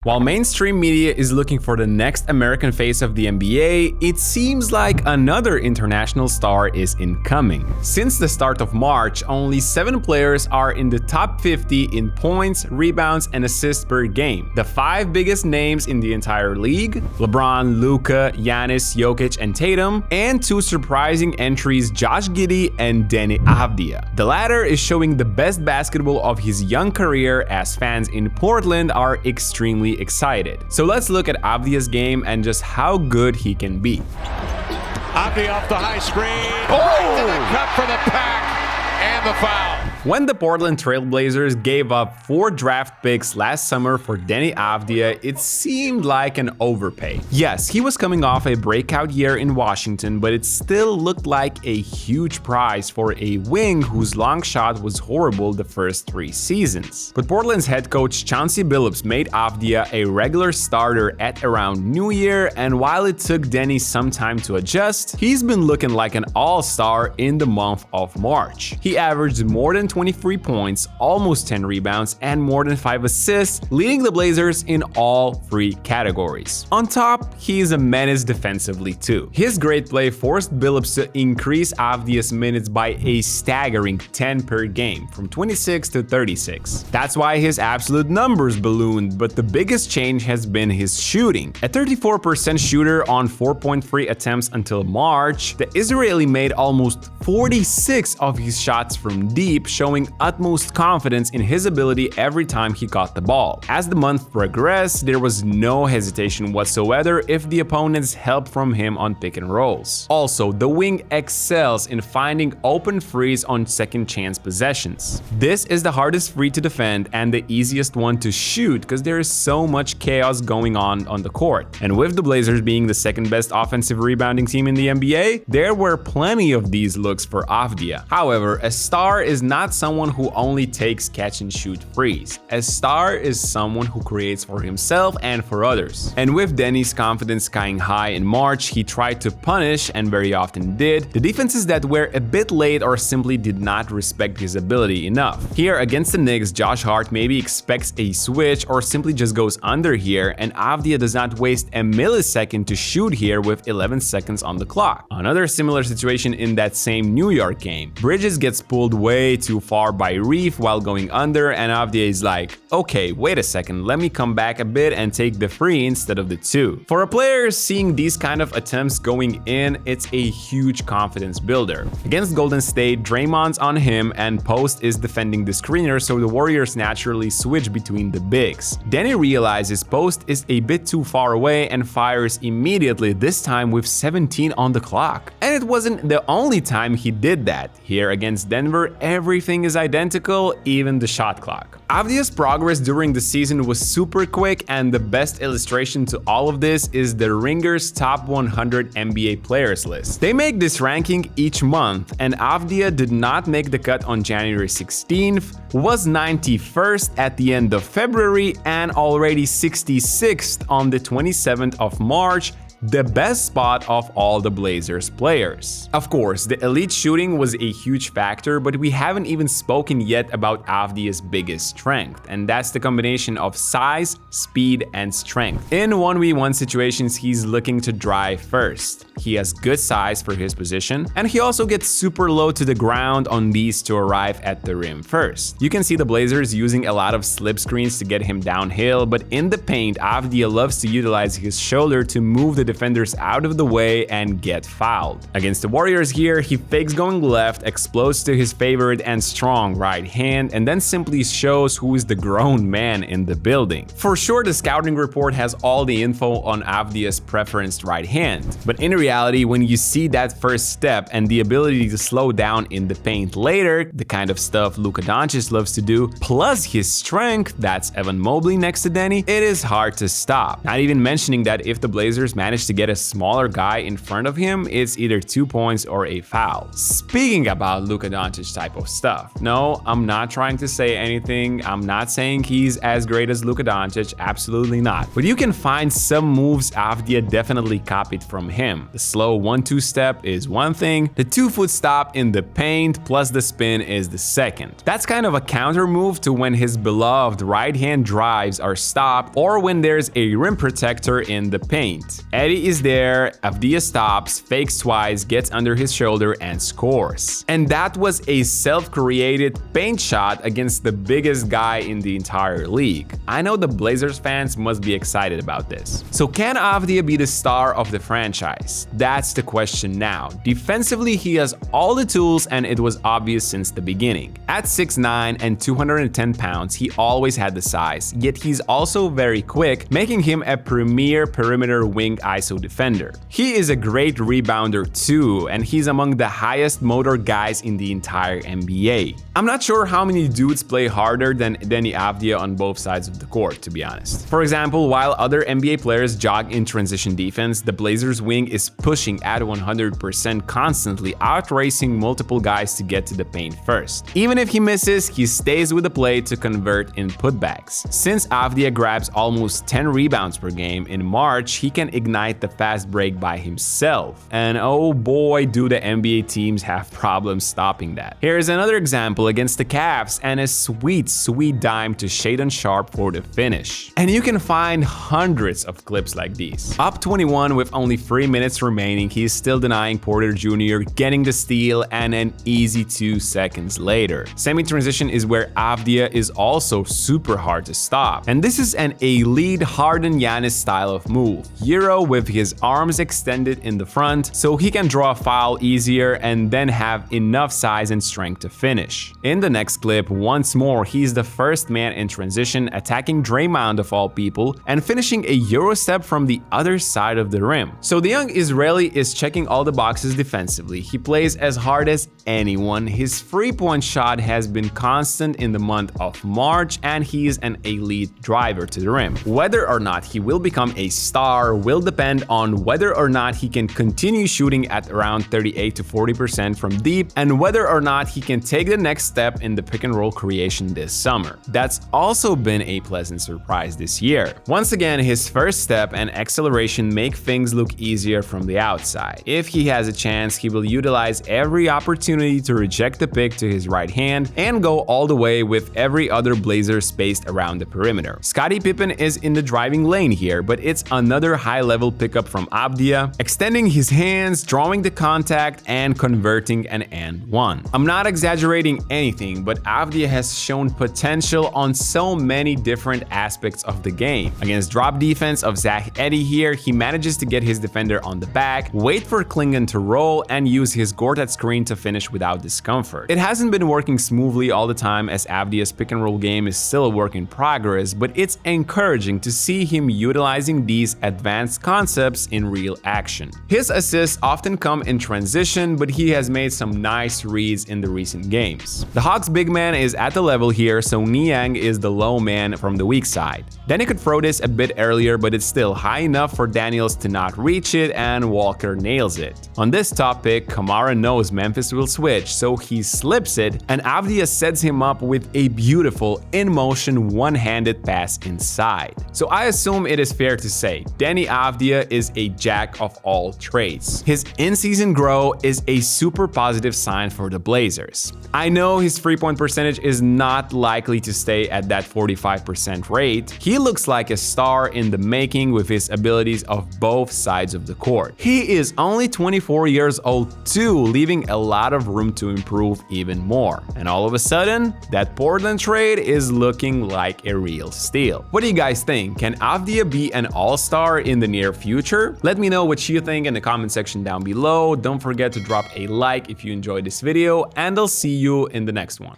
While mainstream media is looking for the next American face of the NBA, it seems like another international star is incoming. Since the start of March, only 7 players are in the top 50 in points, rebounds, and assists per game. The 5 biggest names in the entire league: LeBron, Luka, Giannis, Jokic, and Tatum, and 2 surprising entries, Josh Giddey and Deni Avdija. The latter is showing the best basketball of his young career, as fans in Portland are extremely excited. So let's look at Avdija's game and just how good he can be. Avdija off the high screen. Right to the cup for the pack and the foul. When the Portland Trail Blazers gave up 4 draft picks last summer for Deni Avdija, it seemed like an overpay. Yes, he was coming off a breakout year in Washington, but it still looked like a huge price for a wing whose long shot was horrible the first 3 seasons. But Portland's head coach Chauncey Billups made Avdija a regular starter at around New Year, and while it took Deni some time to adjust, he's been looking like an all-star in the month of March. He averaged more than 23 points, almost 10 rebounds, and more than 5 assists, leading the Blazers in all 3 categories. On top, he is a menace defensively too. His great play forced Billups to increase Avdija's minutes by a staggering 10 per game, from 26 to 36. That's why his absolute numbers ballooned, but the biggest change has been his shooting. A 34% shooter on 4.3 attempts until March, the Israeli made almost 46 of his shots from deep, showing utmost confidence in his ability every time he caught the ball. As the month progressed, there was no hesitation whatsoever if the opponents helped from him on pick and rolls. Also, the wing excels in finding open threes on second chance possessions. This is the hardest free to defend and the easiest one to shoot because there is so much chaos going on the court. And with the Blazers being the second best offensive rebounding team in the NBA, there were plenty of these looks for Avdija. However, a star is not someone who only takes catch and shoot threes. A star is someone who creates for himself and for others. And with Deni's confidence skying high in March, he tried to punish, and very often did, the defenses that were a bit late or simply did not respect his ability enough. Here against the Knicks, Josh Hart maybe expects a switch or simply just goes under here, and Avdija does not waste a millisecond to shoot here with 11 seconds on the clock. Another similar situation in that same New York game. Bridges gets pulled way too far by Reef while going under, and Avdija is like, okay, wait a second, let me come back a bit and take the 3 instead of the 2. For a player, seeing these kind of attempts going in, it's a huge confidence builder. Against Golden State, Draymond's on him and Post is defending the screener, so the Warriors naturally switch between the bigs. Deni realizes Post is a bit too far away and fires immediately, this time with 17 on the clock. And it wasn't the only time he did that. Here against Denver, everything is identical, even the shot clock. Avdija's progress during the season was super quick, and the best illustration to all of this is the Ringer's Top 100 NBA Players list. They make this ranking each month, and Avdija did not make the cut on January 16th, was 91st at the end of February, and already 66th on the 27th of March, the best spot of all the Blazers players. Of course, the elite shooting was a huge factor, but we haven't even spoken yet about Avdija's biggest strength, and that's the combination of size, speed, and strength. In 1v1 situations, he's looking to drive first. He has good size for his position, and he also gets super low to the ground on these to arrive at the rim first. You can see the Blazers using a lot of slip screens to get him downhill, but in the paint, Avdija loves to utilize his shoulder to move the defenders out of the way and get fouled. Against the Warriors here, he fakes going left, explodes to his favorite and strong right hand, and then simply shows who is the grown man in the building. For sure, the scouting report has all the info on Avdija's preferenced right hand, but in reality, when you see that first step and the ability to slow down in the paint later, the kind of stuff Luka Doncic loves to do, plus his strength, that's Evan Mobley next to Deni, it is hard to stop. Not even mentioning that if the Blazers manage manage to get a smaller guy in front of him, it's either 2 points or a foul. Speaking about Luka Doncic type of stuff, no, I'm not trying to say anything. I'm not saying he's as great as Luka Doncic, absolutely not. But you can find some moves Avdija definitely copied from him. The slow 1-2 step is one thing, the 2-foot stop in the paint plus the spin is the second. That's kind of a counter move to when his beloved right-hand drives are stopped or when there's a rim protector in the paint. Eddie is there, Avdija stops, fakes twice, gets under his shoulder and scores. And that was a self-created paint shot against the biggest guy in the entire league. I know the Blazers fans must be excited about this. So can Avdija be the star of the franchise? That's the question now. Defensively, he has all the tools and it was obvious since the beginning. At 6'9" and 210 pounds, he always had the size, yet he's also very quick, making him a premier perimeter wing ISO defender. He is a great rebounder too, and he's among the highest motor guys in the entire NBA. I'm not sure how many dudes play harder than Deni Avdija on both sides of the court, to be honest. For example, while other NBA players jog in transition defense, the Blazers wing is pushing at 100% constantly, outracing multiple guys to get to the paint first. Even if he misses, he stays with the play to convert in putbacks. Since Avdija grabs almost 10 rebounds per game, in March he can ignite the fast break by himself. And oh boy, do the NBA teams have problems stopping that. Here's another example against the Cavs and a sweet dime to Shaedon Sharpe for the finish. And you can find hundreds of clips like these. Up 21 with only 3 minutes remaining, he's still denying Porter Jr., getting the steal, and an easy 2 seconds later. Semi-transition is where Avdija is also super hard to stop. And this is an elite Harden Giannis style of move. Euro with his arms extended in the front so he can draw a foul easier and then have enough size and strength to finish. In the next clip, once more, he's the first man in transition, attacking Draymond of all people and finishing a Euro step from the other side of the rim. So the young Israeli is checking all the boxes defensively. He plays as hard as anyone. His three-point shot has been constant in the month of March and he is an elite driver to the rim. Whether or not he will become a star will depend on whether or not he can continue shooting at around 38 to 40% from deep and whether or not he can take the next step in the pick and roll creation this summer. That's also been a pleasant surprise this year. Once again, his first step and acceleration make things look easier from the outside. If he has a chance, he will utilize every opportunity to reject the pick to his right hand and go all the way with every other Blazer spaced around the perimeter. Scottie Pippen is in the driving lane here, but it's another high-level pickup from Avdija, extending his hands, drawing the contact, and converting an and one. I'm not exaggerating anything, but Avdija has shown potential on so many different aspects of the game. Against drop defense of Zach Edey here, he manages to get his defender on the back, wait for Klingon to roll, and use his Gortat screen to finish without discomfort. It hasn't been working smoothly all the time as Avdija's pick and roll game is still a work in progress, but it's encouraging to see him utilizing these advanced concepts in real action. His assists often come in transition, but he has made some nice reads in the recent games. The Hawks big man is at the level here, so Niang is the low man from the weak side. Then he could throw this a bit earlier, but it's still high enough for Daniels to not reach it, and Walker nails it. On this top pick, Kamara knows Memphis will switch, so he slips it, and Avdija sets him up with a beautiful in-motion one-handed pass inside. So I assume it is fair to say Deni Avdija is a jack of all trades. His in-season grow is a super positive sign for the Blazers. I know his three-point percentage is not likely to stay at that 45% rate. He looks like a star in the making with his abilities of both sides of the court. He is only 24 years old too, leaving a lot of room to improve even more. And all of a sudden, that Portland trade is looking like a real steal. What do you guys think? Can Avdija be an all-star in the near future? Let me know what you think in the comment section down below. Don't forget to drop a like if you enjoyed this video, and I'll see you in the next one.